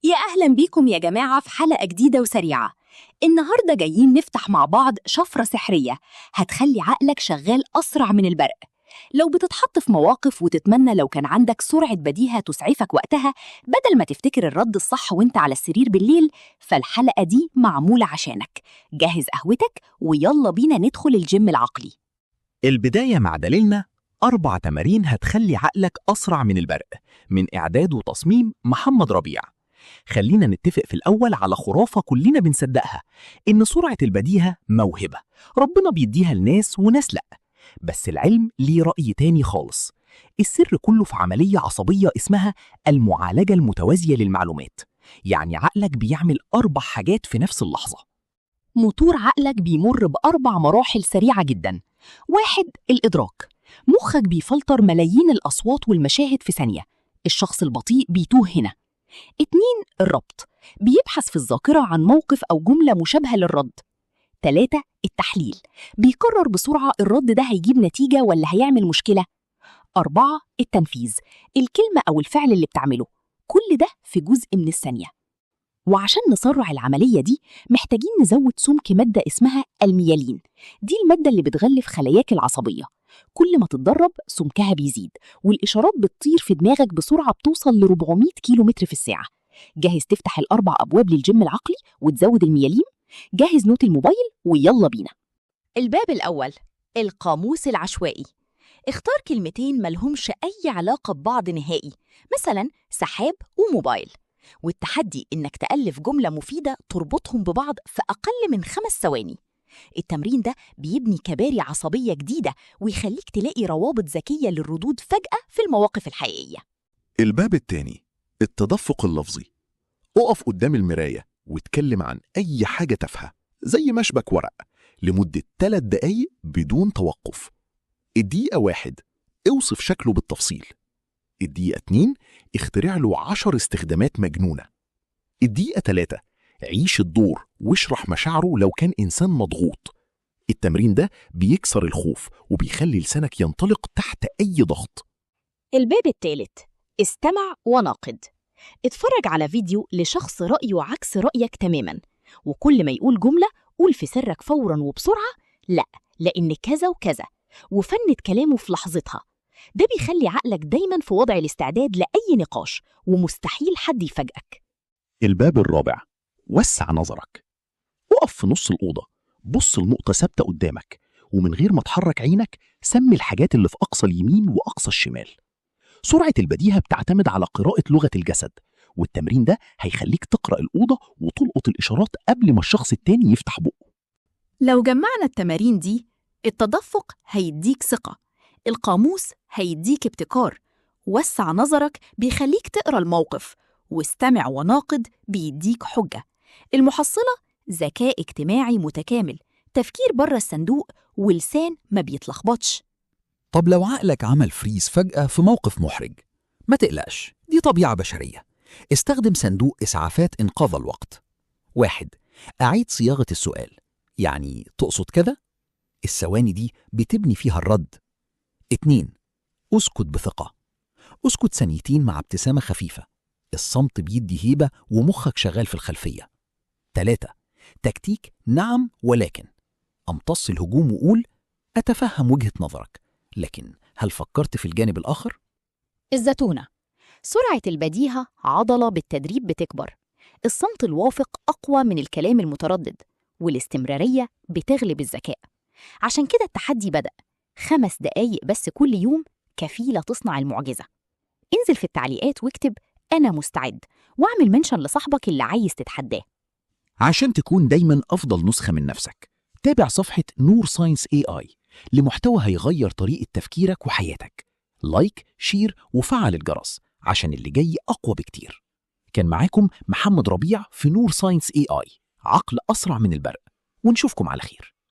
يا أهلا بيكم يا جماعة في حلقة جديدة وسريعة. النهاردة جايين نفتح مع بعض شفرة سحرية هتخلي عقلك شغال أسرع من البرق. لو بتتحط في مواقف وتتمنى لو كان عندك سرعة بديهة تسعفك وقتها بدل ما تفتكر الرد الصح وانت على السرير بالليل، فالحلقة دي معمولة عشانك. جهز قهوتك ويلا بينا ندخل الجيم العقلي. البداية مع دليلنا 4 تمارين هتخلي عقلك أسرع من البرق، من إعداد وتصميم محمد ربيع. خلينا نتفق في الأول على خرافة كلنا بنصدقها، إن سرعة البديهة موهبة ربنا بيديها لناس وناس لأ، بس العلم ليه رأي تاني خالص. السر كله في عملية عصبية اسمها المعالجة المتوازية للمعلومات، يعني عقلك بيعمل 4 حاجات في نفس اللحظة. موتور عقلك بيمر ب4 مراحل سريعة جدا. 1. الإدراك، مخك بيفلتر ملايين الأصوات والمشاهد في ثانية، الشخص البطيء بيتوه هنا. 2. الربط، بيبحث في الذاكرة عن موقف أو جملة مشابهة للرد. 3. التحليل، بيقرر بسرعة الرد ده هيجيب نتيجة ولا هيعمل مشكلة. 4. التنفيذ، الكلمة أو الفعل اللي بتعمله، كل ده في جزء من الثانية. وعشان نسرع العملية دي محتاجين نزود سمك مادة اسمها الميالين، دي المادة اللي بتغلف خلاياك العصبية. كل ما تتدرب سمكها بيزيد والإشارات بتطير في دماغك بسرعة بتوصل ل 400 كيلومتر في الساعة. جاهز تفتح ال4 أبواب للجيم العقلي وتزود الميالين؟ جاهز نوت الموبايل ويلا بينا. الباب الأول، القاموس العشوائي. اختار كلمتين ملهمش أي علاقة ببعض نهائي، مثلا سحاب وموبايل، والتحدي إنك تألف جملة مفيدة تربطهم ببعض في أقل من 5 ثواني. التمرين ده بيبني كباري عصبية جديدة ويخليك تلاقي روابط ذكية للردود فجأة في المواقف الحقيقية. الباب التاني، التدفق اللفظي. اقف قدام المراية واتكلم عن أي حاجة تافهة زي مشبك ورق لمدة 3 دقايق بدون توقف. الدقيقة 1 اوصف شكله بالتفصيل. الدقيقة 2 اخترع له 10 استخدامات مجنونة. الدقيقة 3 عيش الدور واشرح مشاعره لو كان إنسان مضغوط. التمرين ده بيكسر الخوف وبيخلي لسانك ينطلق تحت أي ضغط. الباب الثالث، استمع وناقد. اتفرج على فيديو لشخص رأيه عكس رأيك تماماً، وكل ما يقول جملة قول في سرك فوراً وبسرعة لأ، لأن كذا وكذا، وفند كلامه في لحظتها. ده بيخلي عقلك دايماً في وضع الاستعداد لأي نقاش ومستحيل حد يفاجئك. الباب الرابع، وسع نظرك. اقف في نص الأوضة، بص لنقطة ثابتة قدامك ومن غير ما تحرك عينك سمي الحاجات اللي في أقصى اليمين وأقصى الشمال. سرعة البديهة بتعتمد على قراءة لغة الجسد، والتمرين ده هيخليك تقرأ الأوضة وتلقط الإشارات قبل ما الشخص التاني يفتح بقه. لو جمعنا التمارين دي، التدفق هيديك ثقة، القاموس هيديك ابتكار، وسع نظرك بيخليك تقرأ الموقف، واستمع وناقد بيديك حجة. المحصلة ذكاء اجتماعي متكامل، تفكير بره الصندوق، ولسان ما بيتلخبطش. طب لو عقلك عمل فريز فجأة في موقف محرج، ما تقلقش، دي طبيعة بشرية. استخدم صندوق إسعافات إنقاذ الوقت. 1. أعيد صياغة السؤال، يعني تقصد كذا؟ الثواني دي بتبني فيها الرد. 2. أسكت بثقة. أسكت ثانيتين مع ابتسامة خفيفة، الصمت بيدي هيبة ومخك شغال في الخلفية. 3. تكتيك نعم ولكن. امتص الهجوم وقول أتفهم وجهة نظرك، لكن هل فكرت في الجانب الآخر؟ الزتونة، سرعة البديهة عضلة بالتدريب بتكبر. الصمت الوافق أقوى من الكلام المتردد، والاستمرارية بتغلب الذكاء. عشان كده التحدي بدأ، 5 دقايق بس كل يوم كفيلة تصنع المعجزة. انزل في التعليقات واكتب أنا مستعد، واعمل منشن لصاحبك اللي عايز تتحداه. عشان تكون دايما أفضل نسخة من نفسك، تابع صفحة نور ساينس AI لمحتوى هيغير طريقة تفكيرك وحياتك. لايك، شير، وفعل الجرس عشان اللي جاي أقوى بكتير. كان معاكم محمد ربيع في نور ساينس AI، عقل أسرع من البرق، ونشوفكم على خير.